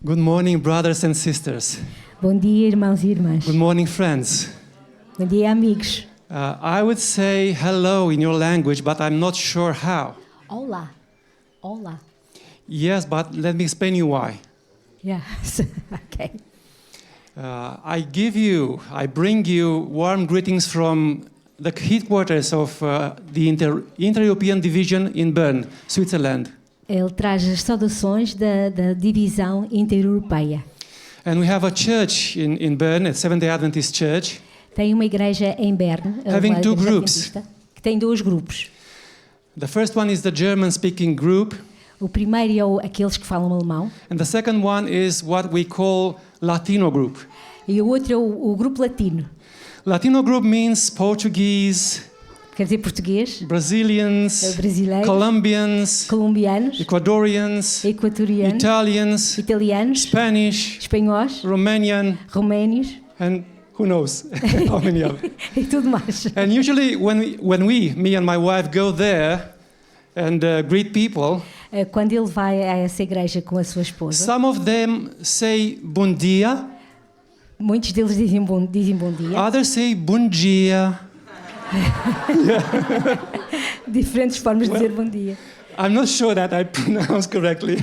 Good morning, brothers and sisters. Bom dia, irmãos e irmãs. Good morning, friends. Bom dia, amigos. I would say hello in your language, but I'm not sure how. Olá. Olá. Yes, but let me explain you why. Yes. Okay. I bring you warm greetings from the headquarters of the Inter-European Division in Bern, Switzerland. Ele traz as saudações da divisão intereuropeia. And we have a church in Bern, a Seventh-day Adventist church. Tem uma igreja em Berno, Having two groups. adventista, que tem dois grupos. The first one is the German-speaking group, O primeiro é aqueles que falam alemão and the second one is what we call Latino group. e o outro é o grupo latino. Latino group means Portuguese, Quer dizer português, Brazilians, brasileiros, Colombians, colombianos, Ecuadorians, equatorianos, Italians, italianos, Spanish, espanhóis, Romanian, roménios and who knows how many of them. e tudo mais. And usually me and my wife go there and greet people, Quando ele vai a essa igreja com a sua esposa, some of them say bom dia, muitos deles dizem bom dia, others say bom dia. diferentes formas de dizer bom dia. I'm not sure that I pronounce correctly.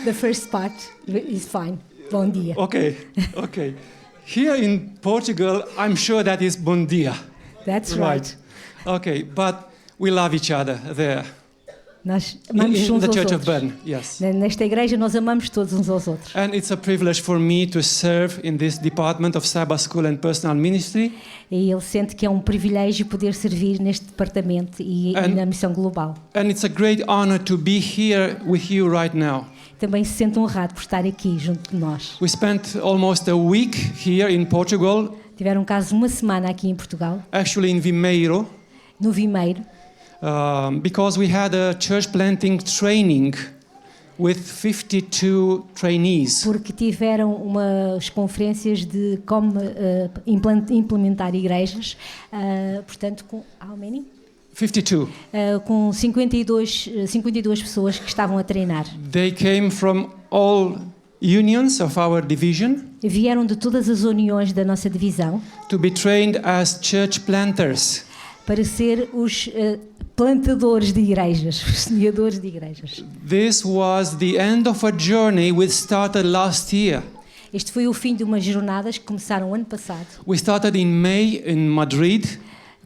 The first part is fine. Bom dia. Okay. Here in Portugal, I'm sure that is bom dia. That's right. Okay, but we love each other there. Nós amamos In uns the aos Church of outros. Bern, yes. Nesta igreja nós amamos todos uns aos outros. And it's a privilege for me to serve in this department of Sabbath School and Personal Ministry. E ele sente que é um privilégio poder servir neste departamento e na missão global. And it's a great honor to be here with you right now. Também se sente honrado por estar aqui junto de nós. We spent almost a week here in Portugal, Tiveram um caso uma semana aqui em Portugal, actually in Vimeiro, no Vimeiro, because we had a church planting training with 52 trainees. porque tiveram umas conferências de como implementar igrejas, portanto, com how many? 52. Com 52 pessoas que estavam a treinar. They came from all unions of our division Vieram de todas as uniões da nossa divisão to be trained as church planters. para ser os plantadores de igrejas, os semeadores de igrejas. This was the end of a journey which started last year. Este foi o fim de umas jornadas que começaram ano passado. We started in May in Madrid,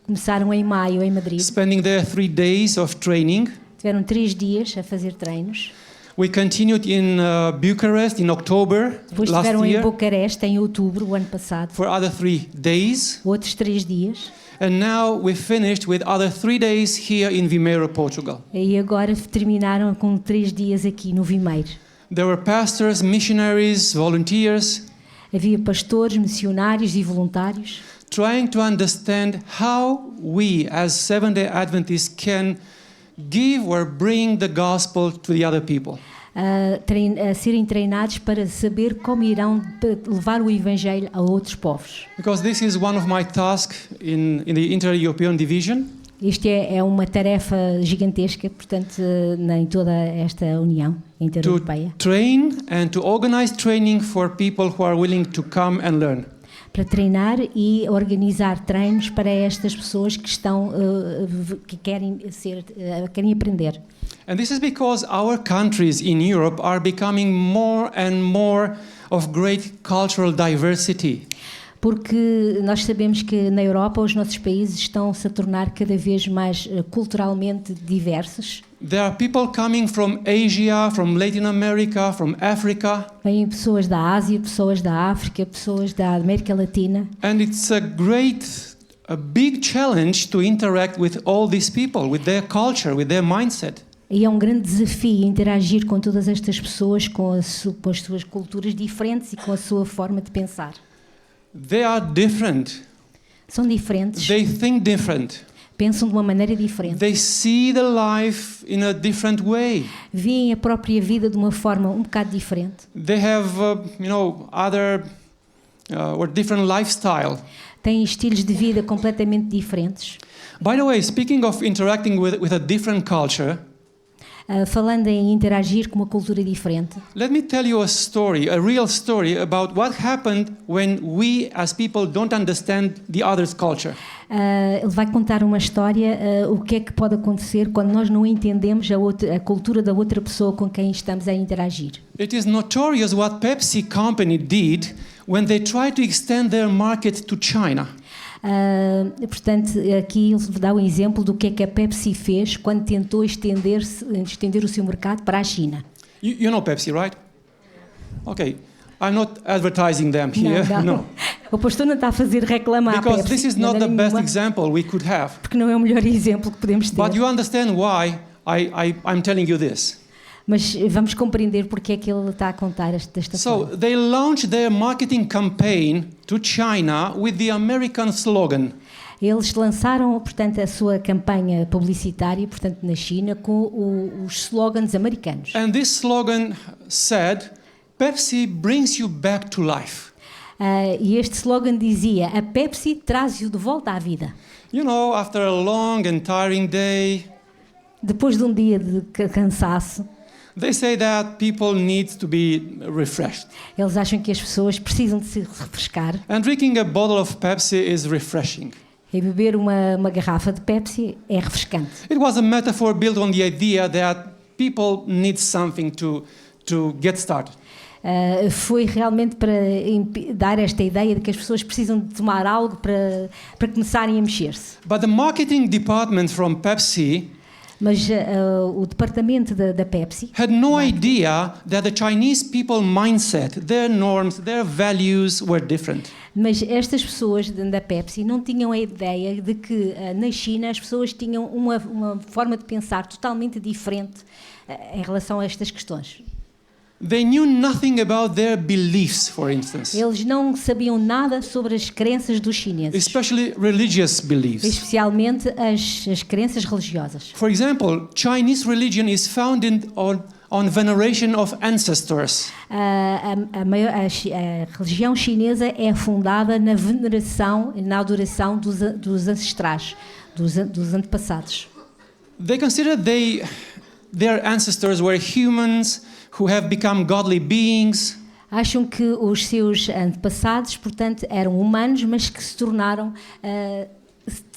Começaram em maio em Madrid. spending there 3 days of training. Tiveram 3 dias a fazer treinos. We continued in Bucharest in October Depois last estiveram em year Bucareste em outubro, o ano passado. for other 3 days. Outros 3 dias. And now we finished with other 3 days here in Vimeiro, Portugal. E agora terminaram com 3 dias aqui no Vimeiro. There were pastors, missionaries, volunteers, Havia pastores, missionários e voluntários trying to understand how we as Seventh-day Adventists can give or bring the gospel to the other people. a serem treinados para saber como irão levar o Evangelho a outros povos. Because this is one of my tasks in the Inter-European Division. Isto é uma tarefa gigantesca, portanto, em toda esta União To Intereuropeia, train and to organize training for people who are willing to come and learn. para treinar e organizar treinos para estas pessoas que que querem aprender. And this is because our countries in Europe are becoming more and more of great cultural diversity. Porque nós sabemos que na Europa os nossos países estão-se a tornar cada vez mais culturalmente diversos. There are people coming from Asia, from Latin America, from Africa, Vêm pessoas da Ásia, pessoas da África, pessoas da América Latina. and it's a big challenge to interact with all these people, with their culture, with their mindset. E é um grande desafio interagir com todas estas pessoas, com as suas culturas diferentes e com a sua forma de pensar. They are different. São diferentes, They think different. pensam de uma maneira diferente, They see the life in a different way. veem a própria vida de uma forma um bocado diferente. They have, other or different lifestyle. Têm estilos de vida completamente diferentes. By the way, speaking of interacting with a different culture, falando em interagir com uma cultura diferente. Let me tell you a story, a real story about what happened when we as people don't understand the other's culture. Ele vai contar uma história, o que é que pode acontecer quando nós não entendemos a cultura da outra pessoa com quem estamos a interagir. It is notorious what Pepsi company did when they tried to extend their market to China. Portanto, aqui ele dá um exemplo do que é que a Pepsi fez quando tentou estender o seu mercado para a China. You know Pepsi, right? Okay. I'm not advertising them here. Não. O pastor não está a fazer reclama à Because Pepsi. this is not the best example we could have. Porque não é o melhor exemplo que podemos ter. But you understand why I'm telling you this. Mas vamos compreender porque é que ele está a contar desta So forma. they launched their marketing campaign to China with the American slogan. Eles lançaram, portanto, a sua campanha publicitária, portanto, na China, com os slogans americanos. And this slogan said, Pepsi brings you back to life. E este slogan dizia: a Pepsi traz-o de volta à vida. You know, after a long and tiring day, Depois de um dia de cansaço, they say that people need to be refreshed. eles acham que as pessoas precisam de se refrescar. And drinking a bottle of Pepsi is refreshing. E beber uma garrafa de Pepsi é refrescante. It was a metaphor built on the idea that people need something to get started. Foi realmente para dar esta ideia de que as pessoas precisam de tomar algo para começarem a mexer-se. But the marketing department from Pepsi Mas o departamento da Pepsi had no idea that the Chinese people mindset, their norms, their values were different. Mas estas pessoas da Pepsi não tinham a ideia de que na China as pessoas tinham uma forma de pensar totalmente diferente em relação a estas questões. They knew nothing about their beliefs, for instance, Eles não sabiam nada sobre as crenças dos chineses, especially religious beliefs. especialmente as crenças religiosas. For example, Chinese religion is founded on veneration of ancestors. A religião chinesa é fundada na veneração, na adoração dos ancestrais, dos antepassados. They consider their ancestors were humans who have become godly beings. Acham que os seus antepassados, portanto, eram humanos, mas que se tornaram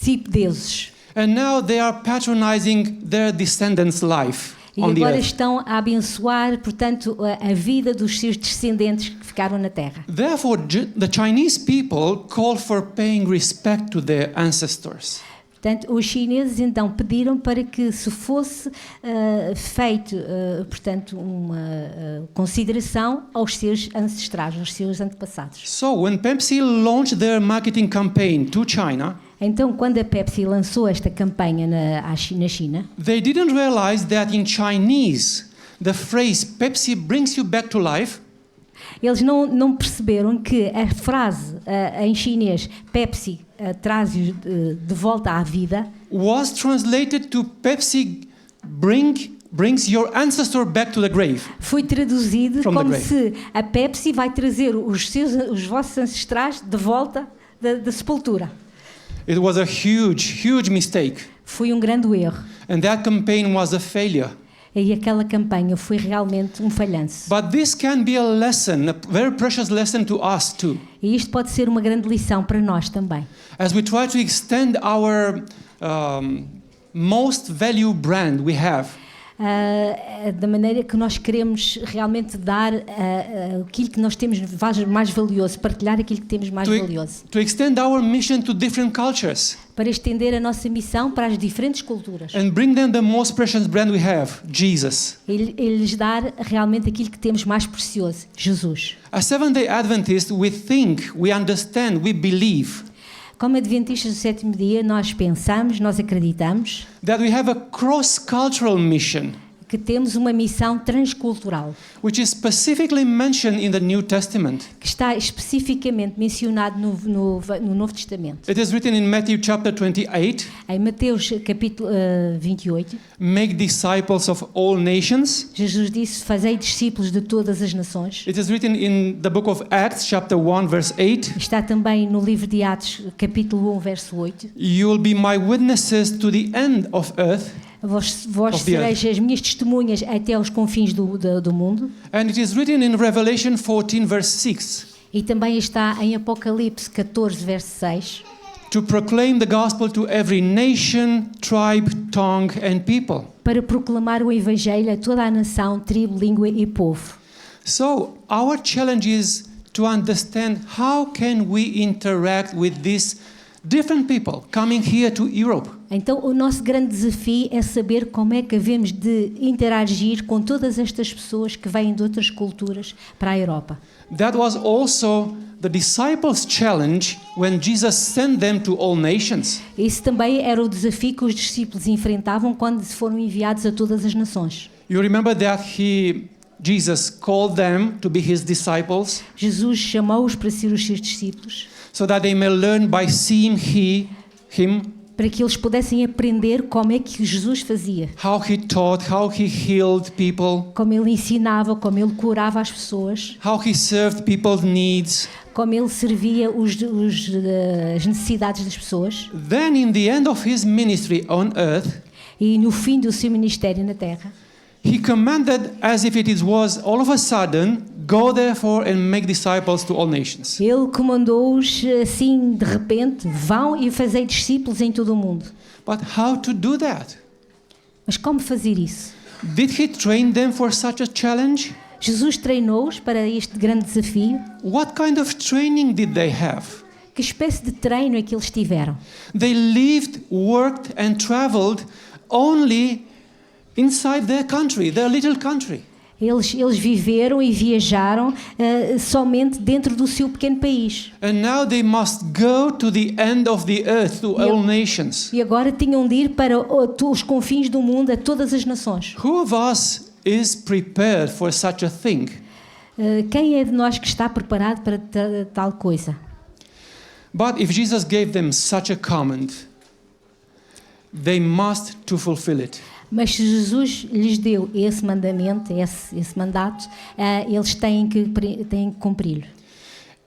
tipo deuses. And now they are patronizing their descendants' life E on the agora earth. estão a abençoar, portanto, a vida dos seus descendentes que ficaram na Terra. Therefore, the Chinese people call for paying respect to their ancestors. Portanto, os chineses então pediram para que se fosse feito, portanto, uma consideração aos seus ancestrais, aos seus antepassados. So, when Pepsi launched their marketing campaign to China, Então, quando a Pepsi lançou esta campanha na China, they didn't realize that in Chinese, the phrase Pepsi brings you back to life eles não perceberam que a frase em chinês Pepsi traz-os de volta à vida was translated to Pepsi brings your ancestor back to the grave. foi traduzido From the como grave. se a Pepsi vai trazer os vossos ancestrais de volta da sepultura. It was a huge mistake. Foi um grande erro. And that campaign was a failure. E aquela campanha foi realmente um falhanço. But this can be a lesson, a very precious lesson to us too. E isto pode ser uma grande lição para nós também. As we try to extend our most valued brand we have, Da maneira que nós queremos realmente dar aquilo que nós temos mais valioso, partilhar aquilo que temos mais valioso. to extend our mission to different cultures Para estender a nossa missão para as diferentes culturas. and bring them the most precious brand we have, Jesus. E lhes dar realmente aquilo que temos mais precioso, Jesus. As Seventh-day Adventists, we think, we understand, we believe Como adventistas do sétimo dia, nós pensamos, nós acreditamos that we have a cross-cultural mission, que temos uma missão transcultural, which is specifically mentioned in the New Testament. que está especificamente mencionado no Novo Testamento. It is written in Matthew chapter 28, Em Mateus capítulo 28, make disciples of all nations. Jesus disse: fazei discípulos de todas as nações. It is written in the book of Acts chapter 1 verse 8, Está também no livro de Atos, capítulo 1, verso 8. you will be my witnesses to the end of earth. Vós Of the earth. sereis as minhas testemunhas até aos confins do mundo. And it is written in Revelation 14, verse 6, E também está em Apocalipse 14, verso 6, to proclaim the gospel to every nation, tribe, tongue, and people. para proclamar o Evangelho a toda a nação, tribo, língua e povo. So, our challenge is to understand how can we interact with these different people coming here to Europe. Então, o nosso grande desafio é saber como é que havemos de interagir com todas estas pessoas que vêm de outras culturas para a Europa. That was also the disciples' challenge when Jesus sent them to all nations. Esse também era o desafio que os discípulos enfrentavam quando foram enviados a todas as nações. You remember that Jesus called them to be his disciples Jesus chamou-os para ser os seus discípulos, so that they may learn by seeing him, para que eles pudessem aprender como é que Jesus fazia, how he taught, how he healed people, como ele ensinava, como ele curava as pessoas, how he served people's needs. como ele servia as necessidades das pessoas. Then in the end of his ministry on earth, E no fim do seu ministério na Terra, he commanded as if it was all of a sudden, go therefore and make disciples to all nations. ele comandou-os assim de repente, vão e fazei discípulos em todo o mundo. But how to do that? Mas como fazer isso? Did he train them for such a challenge? Jesus treinou-os para este grande desafio. What kind of training did they have? Que espécie de treino é que eles tiveram? They lived, worked and traveled only inside their country, their little country. Eles viveram e viajaram somente dentro do seu pequeno país. And now they must go to the end of the earth, to all nations. E agora tinham de ir para os confins do mundo, a todas as nações. Who of us is prepared for such a thing? Quem é de nós que está preparado para tal coisa? But if Jesus gave them such a command, they must to fulfill it. Mas se Jesus lhes deu esse mandamento, esse mandato, eles têm que cumpri-lo.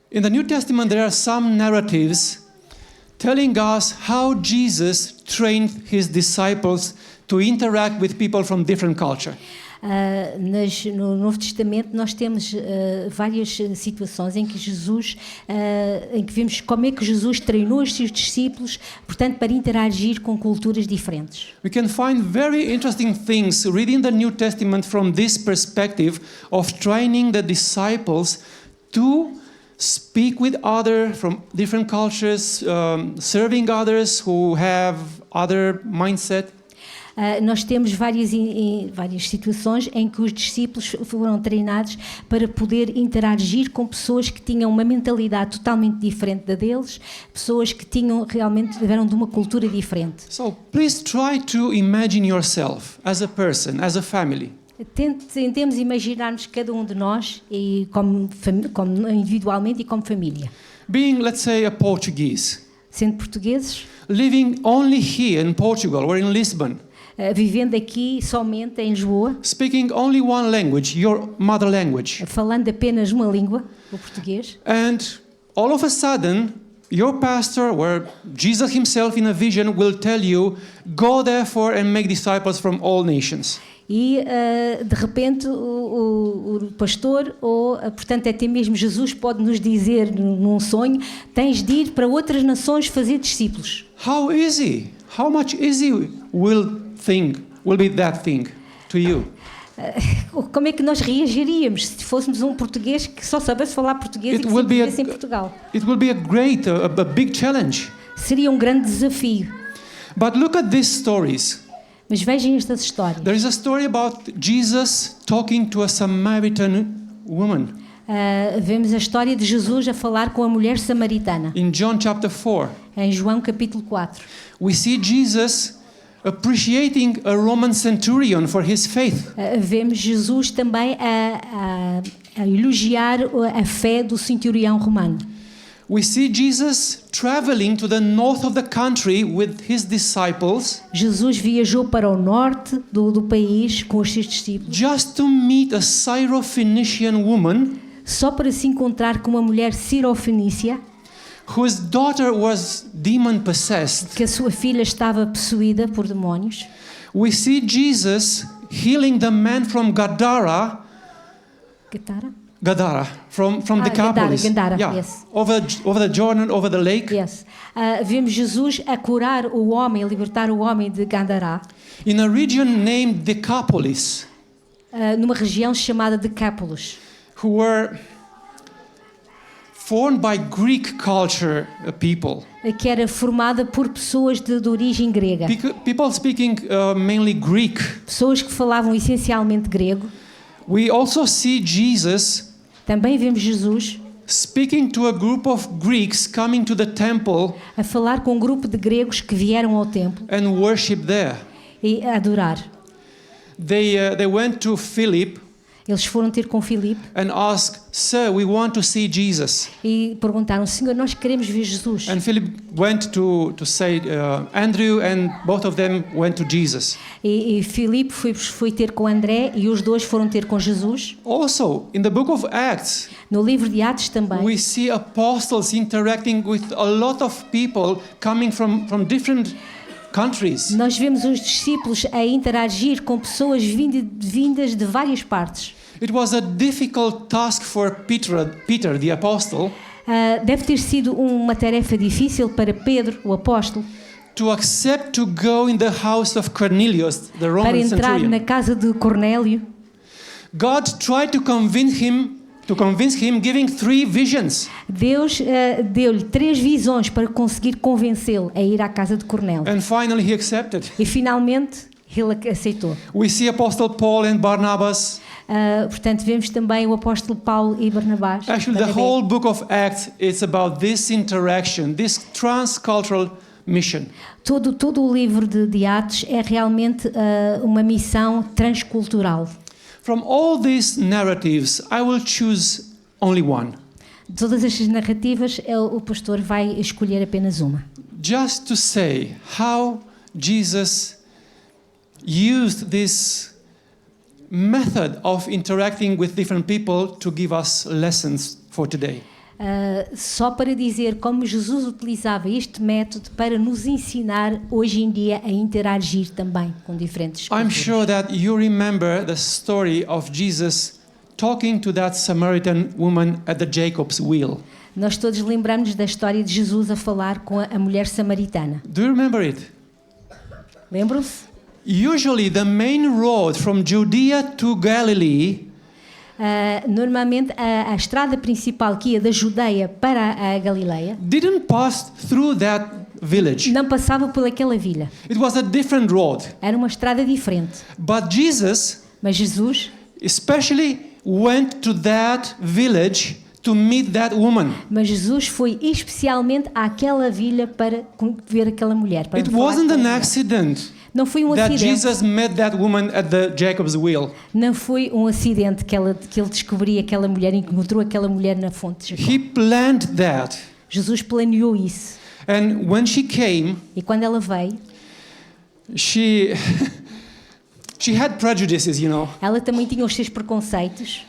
In the New Testament, there are some narratives telling us how Jesus trained his disciples to interact with people from different culture. No Novo Testamento nós temos várias situações em que em que vemos como é que Jesus treinou os seus discípulos, portanto, para interagir com culturas diferentes. We can find very interesting things reading the New Testament from this perspective of training the disciples to speak with others from different cultures, serving others who have other mindset. Nós temos várias situações em que os discípulos foram treinados para poder interagir com pessoas que tinham uma mentalidade totalmente diferente da deles, pessoas que eram de uma cultura diferente. So please try to imagine yourself as a person, as a family. Tentemos imaginar-nos cada um de nós e como individualmente e como família. Being, let's say, a Portuguese, Sendo portugueses, living only here in Portugal or in Lisbon, vivendo aqui somente em Lisboa, speaking only one language, your mother language, falando apenas uma língua, o português, and all of a sudden, your pastor or Jesus himself in a vision will tell you, go therefore and make disciples from all nations. e de repente o pastor, ou portanto até mesmo Jesus pode nos dizer num sonho, tens de ir para outras nações fazer discípulos. How easy, how much easy will be that thing to you? Como é que nós reagiríamos se fôssemos um português que só soubesse falar português e que sempre vivesse em Portugal? It will be a big challenge. Seria um grande desafio. But look at these stories. Mas vejam estas histórias. There is a story about Jesus talking to a Samaritan woman Vemos a história de Jesus a falar com a mulher samaritana, in John chapter 4. em João capítulo 4. We see Jesus appreciating a Roman centurion for his faith. Vemos Jesus também a elogiar a fé do centurião romano. We see Jesus traveling to the north of the country with his disciples Jesus viajou para o norte do país com os seus discípulos, just to meet a Syrophoenician woman só para se encontrar com uma mulher sirofenícia, whose daughter was demon possessed, que a sua filha estava possuída por demónios, we see Jesus healing the man from Gadara, from Decapolis. Gadara, yeah, yes. over the Jordan, over the lake. Yes. Vemos Jesus a curar o homem, a libertar o homem de Gadara, In a region named Decapolis, numa região chamada Decápolis, who were formed by Greek culture people. que era formada por pessoas de origem grega, People speaking mainly Greek. pessoas que falavam essencialmente grego. We also see Jesus Também vemos Jesus speaking to a group of Greeks coming to the temple a falar com um grupo de gregos que vieram ao templo and worship there. e a adorar. They went to Philip Eles foram ter com Filipe and asked, "Sir, we want to see Jesus." e perguntaram: Senhor, nós queremos ver Jesus. And Philip went to say Andrew, and both of them went to Jesus. E Filipe foi ter com André e os dois foram ter com Jesus. Also, in the book of Acts, No livro de Atos também, we see apostles interacting with a lot of people coming from different countries. nós vemos os discípulos a interagir com pessoas vindas de várias partes. It was a difficult task for Peter, the apostle, Deve ter sido uma tarefa difícil para Pedro, o apóstolo, to accept to go in the house of Cornelius, the para Roman entrar centurion. na casa de Cornélio. God tried to convince him, giving 3 visions. Deus deu-lhe 3 visões para conseguir convencê-lo a ir à casa de Cornélio. And finally he accepted. E finalmente ele aceitou. We see Apostle Paul and Barnabas. Portanto, vemos também o apóstolo Paulo e Barnabás. Actually, the Barnabé. whole book of Acts is about this interaction, this transcultural mission. Todo o livro de Atos é realmente uma missão transcultural. From all these narratives, I will choose only one. De todas estas narrativas, o pastor vai escolher apenas uma. Just to say how Jesus used this method of interacting with different people to give us lessons for today. Só para dizer como Jesus utilizava este método para nos ensinar hoje em dia a interagir também com diferentes I'm culturas. sure that you remember the story of Jesus talking to that Samaritan woman at the Jacob's well. Nós todos lembramos da história de Jesus a falar com a mulher samaritana. Do you remember it? Lembram-se? Usually the main road from Judea to Galilee Normalmente a estrada principal que ia da Judeia para a Galileia didn't pass through that village. não passava por aquela vila. It was a different road. Era uma estrada diferente. But Jesus Mas Jesus, especially went to that village to meet that woman. foi especialmente àquela vila para ver aquela mulher. Para It falar wasn't com an ela. accident Não foi um that acidente. Jesus met that woman at the Jacob's well. Não foi um acidente que ele descobriu aquela mulher, encontrou aquela mulher na fonte de Jacó. He planned that. Jesus planeou isso. And when she came, E quando ela veio, she had prejudices, you know. ela também tinha os seus preconceitos.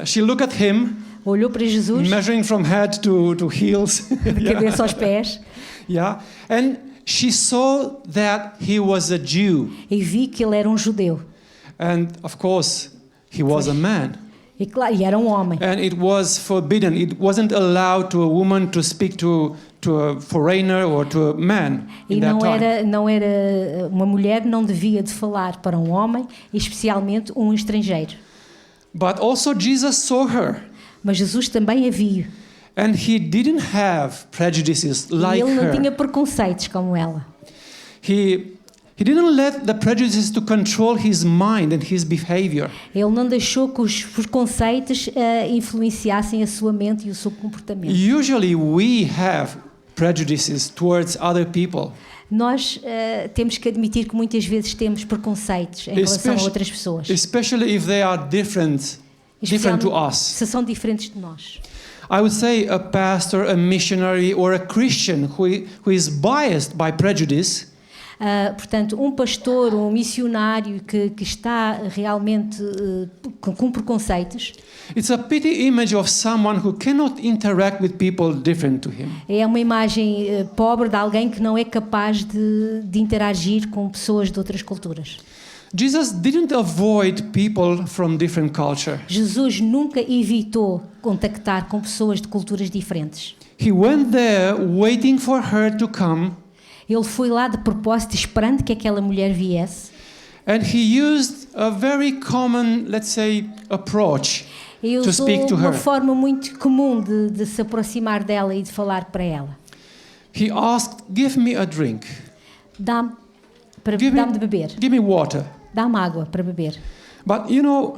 She looked at him, Olhou para Jesus, measuring from head to heels. de cabeça aos pés, Yeah. And she saw that he was a Jew. e vi que ele era um judeu. And of course, he was a man. E claro, e era um homem. And it was forbidden. It wasn't allowed to a woman to speak to a foreigner or to a man E in that time. não era uma mulher não devia de falar para um homem, especialmente um estrangeiro. But also Jesus saw her. Mas Jesus também a viu. And he didn't have prejudices like E ele não her. tinha preconceitos como ela. He didn't let the prejudices to control his mind and his behavior. Ele não deixou que os preconceitos influenciassem a sua mente e o seu comportamento. Usually we have prejudices towards other people. Nós temos que admitir que muitas vezes temos preconceitos em relação a outras pessoas. Especially if they are different to us. Se são diferentes de nós. I would say a pastor, a missionary, or a Christian who is biased by prejudice Portanto, um pastor, um missionário que está realmente com preconceitos, it's a pity image of someone who cannot interact with people different to him. é uma imagem pobre de alguém que não é capaz de interagir com pessoas de outras culturas. Jesus didn't avoid people from different culture. Jesus nunca evitou contactar com pessoas de culturas diferentes. He went there waiting for her to come, Ele foi lá de propósito, esperando que aquela mulher viesse. and he used a very common, let's say, approach E to usou speak to uma her. forma muito comum de se aproximar dela e de falar para ela. He asked, "Give me a drink. Dá-me Give me- de beber. Give me water." Dá-me água para beber. But you know,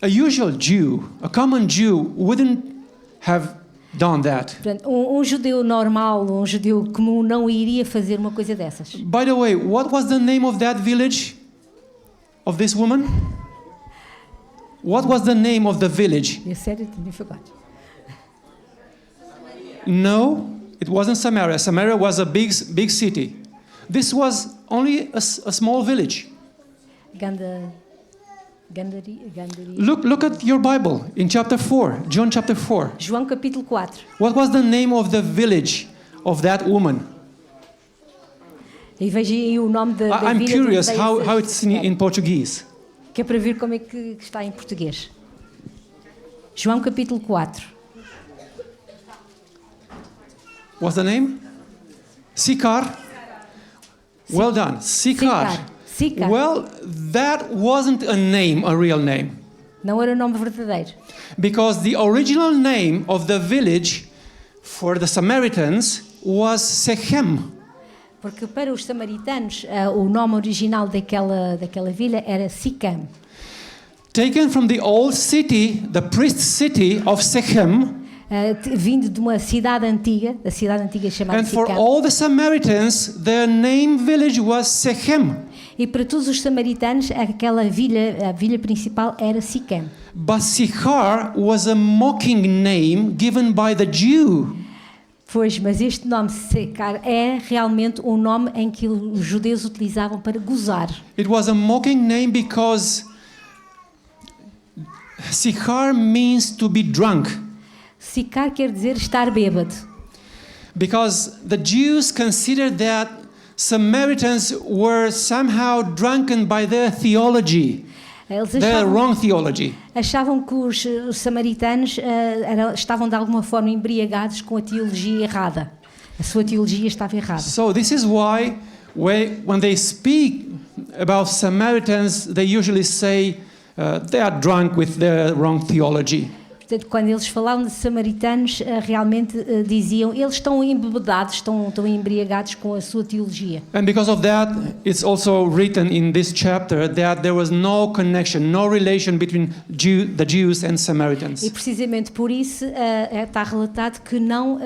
a usual Jew, a common Jew, wouldn't have done that. Portanto, um judeu normal, um judeu comum não iria fazer uma coisa dessas. By the way, what was the name of that village of this woman? What was the name of the village? É sério, tinha forgot. No, it wasn't Samaria. Samaria was a big city. This was only a small village. Gandari. Look at your Bible in chapter 4, John chapter 4. João capítulo 4. What was the name of the village of that woman? E veja aí o nome da I'm vila curious de how it's in Portuguese. Que é para ver como é que está em português. João capítulo 4. What's the name? Sicar. Well done. Sicar. Sicar. Well, that wasn't a name, a real name. Não era o nome verdadeiro. Because the original name of the village for the Samaritans was Shechem. Porque para os samaritanos o nome original daquela vila era Sicam. Taken from the old city, the priest city of Shechem. Vindo de uma cidade antiga, da cidade antiga chamada And for Sicam. all the Samaritans, their name village was Shechem. E para todos os samaritanos, aquela vila, a vila principal era Sicam. But Sichar was a mocking name given by the Jew. Pois, mas este nome Sicar é realmente um nome em que os judeus utilizavam para gozar. It was a mocking name because Sichar means to be drunk. Sicar quer dizer estar bêbado. Because the Jews considered that Samaritans were somehow drunken by their theology, Eles their wrong theology. achavam que os samaritanos estavam de alguma forma embriagados com a teologia errada. A sua teologia estava errada. So this is why when they speak about Samaritans, they usually say they are drunk with their wrong theology. Portanto, quando eles falavam de samaritanos, realmente diziam, eles estão embebedados, estão embriagados com a sua teologia. And because of that, it's also written in this chapter that there was no connection, no relation between the Jews and Samaritans. E precisamente por isso está relatado que não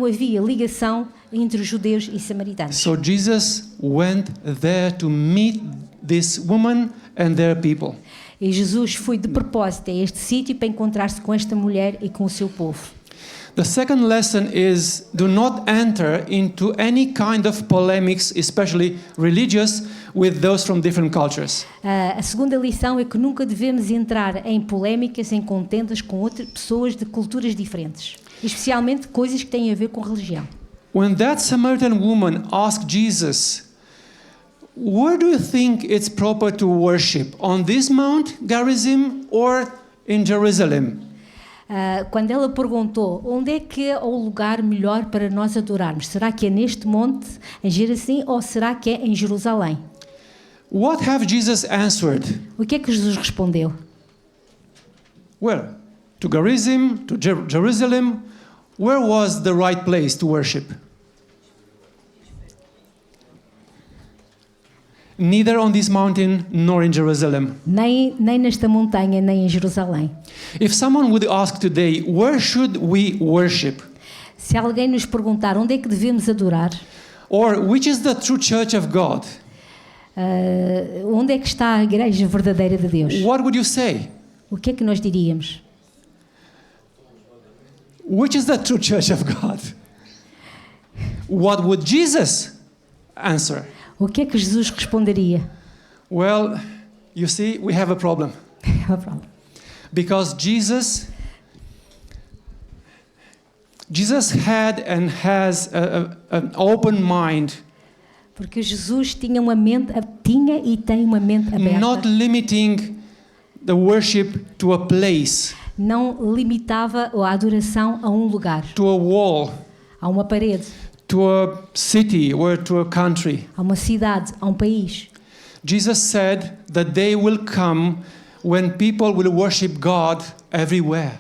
havia ligação entre os judeus e samaritanos. So Jesus went there to meet this woman and their people. E Jesus foi de propósito a este sítio para encontrar-se com esta mulher e com o seu povo. The second lesson is do not enter into any kind of polemics, especially religious, with those from different cultures. A segunda lição é que nunca devemos entrar em polémicas, em contendas com outras pessoas de culturas diferentes, especialmente coisas que têm a ver com religião. When that Samaritan woman asked Jesus, "Where do you think it's proper to worship? On this Mount Gerizim or in Jerusalem?" Quando ela perguntou onde é que é o lugar melhor para nós adorarmos, será que é neste monte, em Gerizim, ou será que é em Jerusalém? What have Jesus answered? O que é que Jesus respondeu? Well, to Gerizim, to Jerusalem, where was the right place to worship? Neither on this mountain nor in Jerusalem. Nem nesta montanha, nem em Jerusalém. If someone would ask today, where should we worship? Se alguém nos perguntar onde é que devemos adorar, Or which is the true church of God? Onde é que está a igreja verdadeira de Deus? What would you say? O que é que nós diríamos? Which is the true church of God? What would Jesus answer? O que é que Jesus responderia? Well, you see, we have a problem. Because Jesus had and has an open mind Porque Jesus tinha e tem uma mente aberta. not limiting the worship to a place, Não limitava a adoração a um lugar, to a wall, a uma parede, to a city or to a country. a uma cidade, a um país. Jesus said that day will come when people will worship God everywhere.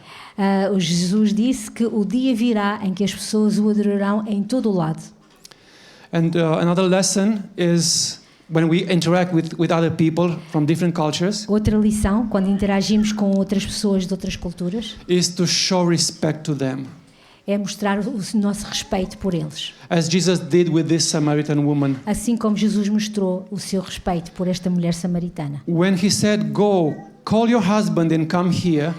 O Jesus disse que o dia virá em que as pessoas o adorarão em todo o lado. And another lesson is when we interact with other people from different cultures Outra lição, quando interagimos com outras pessoas de outras culturas, is to show respect to them, é mostrar o nosso respeito por eles. as Jesus did with this Samaritan woman. Assim como Jesus mostrou o seu respeito por esta mulher samaritana. When he said, "Go, call your husband and come here,"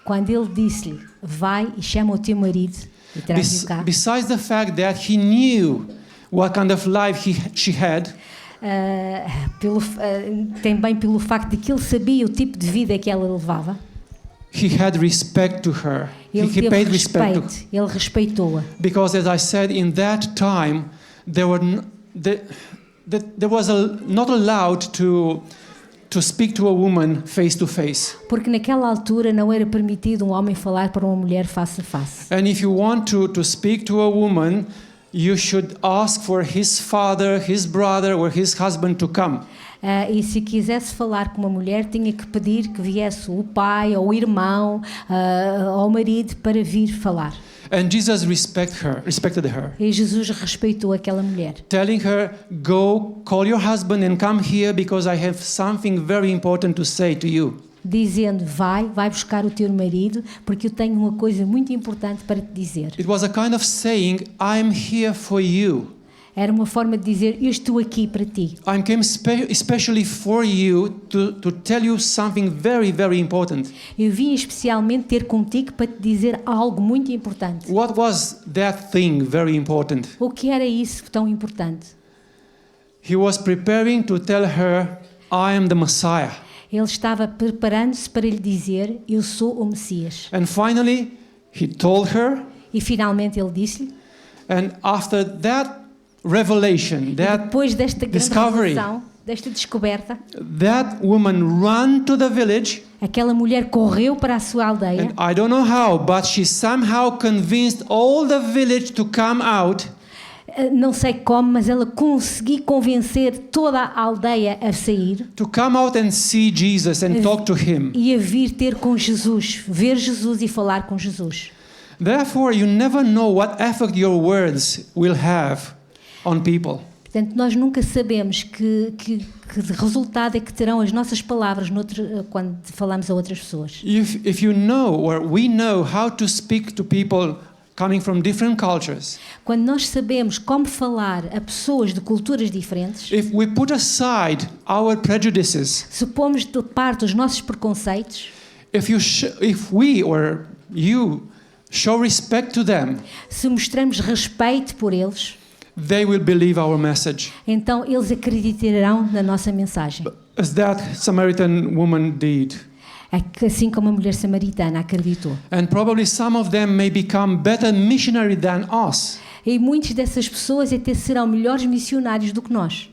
Quando ele disse-lhe, vai e chama o teu marido e traz-o cá. besides the fact that he knew what kind of life she had, Também pelo facto de que ele sabia o tipo de vida que ela levava. he had respect to her. Ele He teve paid respect to, respeito, ele respeitou-a. because, as I said, in that time there was not allowed to speak to a woman face to face. Porque naquela altura não era permitido um homem falar para uma mulher face a face. And if you want to speak to a woman, you should ask for his father, his brother, or his husband to come. E se quisesse falar com uma mulher, tinha que pedir que viesse o pai ou o irmão ou o marido para vir falar. And Jesus respected her, E Jesus respeitou aquela mulher, telling her, "Go, call your husband and come here because I have something very important to say to you." dizendo, vai buscar o teu marido, porque eu tenho uma coisa muito importante para te dizer. It was a kind of saying, "I'm here for you. Era uma forma de dizer, eu estou aqui para ti. I came especially for you to tell you something very, very important." Eu vim especialmente ter contigo para te dizer algo muito importante. What was that thing very important? O que era isso tão importante? He was preparing to tell her, "I am the Messiah." Ele estava preparando-se para lhe dizer, eu sou o Messias. And finally, he told her, E finalmente ele disse-lhe, and after that revelation, that depois desta grande discovery, revelação, desta descoberta, that woman ran to the village, aquela mulher correu para a sua aldeia. and I don't know how, but she somehow convinced all the village to come out. Não sei como, mas ela conseguiu convencer toda a aldeia a sair To come out and see Jesus and talk to him. e a vir ter com Jesus, ver Jesus e falar com Jesus. Therefore, you never know what effect your words will have on people. Portanto, nós nunca sabemos que resultado é que terão as nossas palavras quando falamos a outras pessoas. If you know, or we know, how to speak to people coming from different cultures, Quando nós sabemos como falar a pessoas de culturas diferentes, if we put aside our prejudices, se pomos de parte os nossos preconceitos, if we or you show respect to them, se mostramos respeito por eles, they will believe our message, então eles acreditarão na nossa mensagem. as that Samaritan woman did. Assim como a mulher samaritana acreditou. And probably some of them may become better missionary than us, E muitas dessas pessoas até serão melhores missionários do que nós.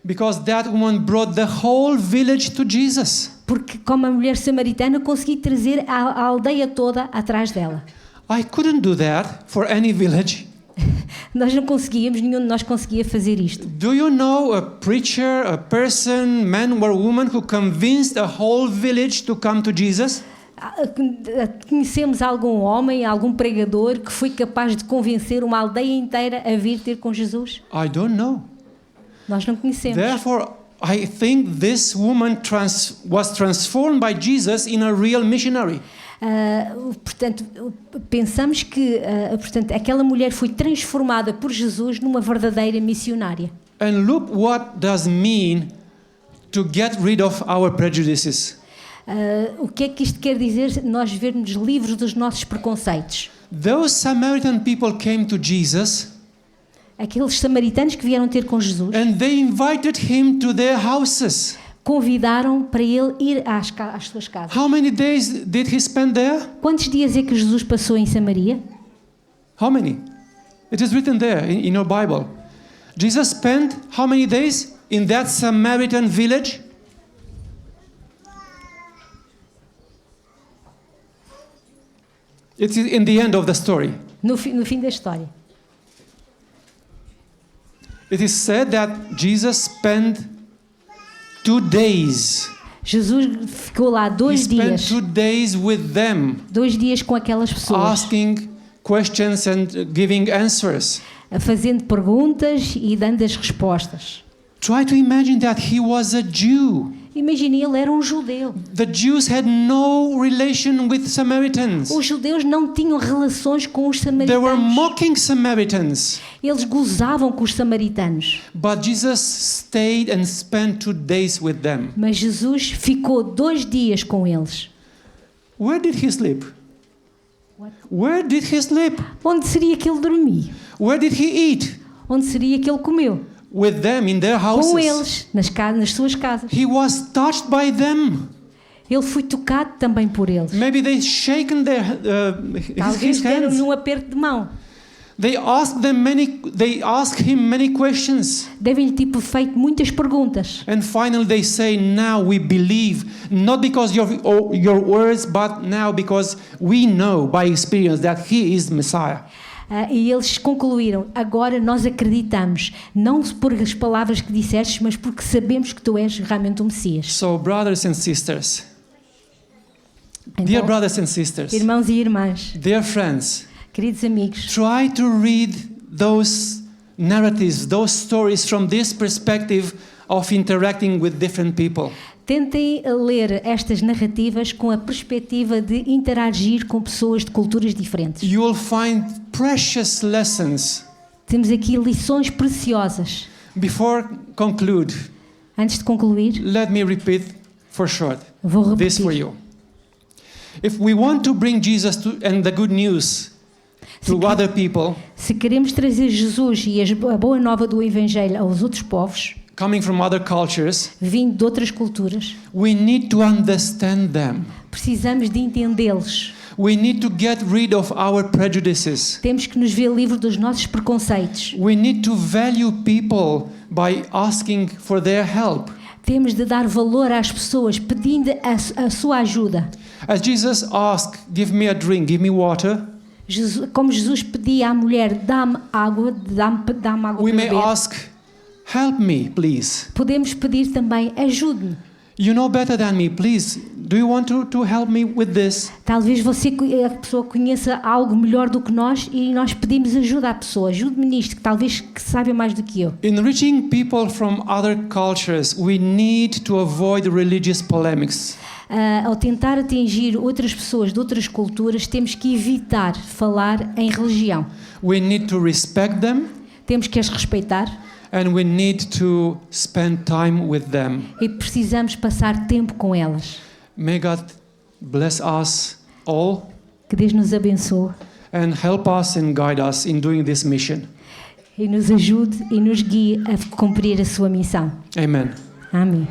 because that woman brought the whole village to Jesus. Porque como a mulher samaritana conseguiu trazer a aldeia toda atrás dela. I couldn't do that for any village. Nós não conseguíamos, nenhum de nós conseguia fazer isto. Do you know a preacher, a person, man or woman who convinced a whole village to come to Jesus? Conhecemos algum homem, algum pregador que foi capaz de convencer uma aldeia inteira a vir ter com Jesus? I don't know. Nós não conhecemos. Therefore, I think this woman was transformed by Jesus in a real missionary. Portanto, pensamos que aquela mulher foi transformada por Jesus numa verdadeira missionária. And look what does mean to get rid of our prejudices. O que é que isto quer dizer? Nós vermos livres dos nossos preconceitos. Those Samaritan people came to Jesus, Aqueles samaritanos que vieram ter com Jesus and they invited him to their houses. convidaram para ele ir às suas casas. How many days did he spend there? Quantos dias é que Jesus passou em Samaria? How many? It is written there in your Bible. Jesus spent how many days in that Samaritan village? It's in the end of the story. No fim da história. It is said that Jesus spent 2 days. Jesus ficou lá He 2 spent dias. 2 days with them, 2 dias com aquelas pessoas, asking questions and giving answers. fazendo perguntas e dando as respostas. Try to imagine that he was a Jew. Imagine, ele era um judeu. The Jews had no relation with Samaritans. Os judeus não tinham relações com os They were samaritanos. mocking Samaritans. Eles gozavam com os samaritanos. But Jesus stayed and spent 2 days with them. Mas Jesus ficou 2 dias com eles. Where did he sleep? Where did he sleep? Onde seria que ele dormia? Where did he eat? Onde seria que ele comeu? With them in their Com houses. eles, nas suas casas. He was touched by them. Ele foi tocado também por eles. Maybe they shaken Talvez his deram-lhe hands. um aperto de mão. They asked him many questions. Devem-lhe tipo feito muitas perguntas. And finally they say, now we believe, not because of your words, but now because we know by experience that he is Messiah. E eles concluíram: agora nós acreditamos, não por as palavras que disseste, mas porque sabemos que tu és realmente o Messias. So brothers and sisters, Então, dear brothers and sisters, irmãos e irmãs, dear friends, queridos amigos, try to read those narratives, those stories from this perspective of interacting with different people. tentem ler estas narrativas com a perspectiva de interagir com pessoas de culturas diferentes. You will find precious lessons. Temos aqui lições preciosas. Before conclude, Antes de concluir, let me repeat for short vou this for repetir. you. If we want to bring Jesus and the good news to other people, Se queremos trazer Jesus e a boa nova do Evangelho aos outros povos, coming from other cultures, vindo de outras culturas, we need to understand them. precisamos de entendê-los. We need to get rid of our prejudices. Temos que nos ver livres dos nossos preconceitos. We need to value people by asking for their help. Temos de dar valor às pessoas, pedindo a sua ajuda. As Jesus asked, give me a drink, give me water, Como Jesus pedia à mulher, dá-me água, dá-me água we para may beber. ask, help me, please. Podemos pedir também, ajude-me. You know better than me, please. Do you want to help me with this? Talvez a pessoa conheça algo melhor do que nós e nós pedimos ajuda à pessoa. Ajude-me nisto, que talvez que saiba mais do que eu. In reaching people from other cultures, we need to avoid religious polemics. Ao tentar atingir outras pessoas de outras culturas, temos que evitar falar em religião. We need to respect them, Temos que as respeitar and we need to spend time with them. e precisamos passar tempo com elas. May God bless us all Que Deus nos abençoe and help us and guide us in doing this mission. e nos ajude e nos guie a cumprir a sua missão. Amen. Amém.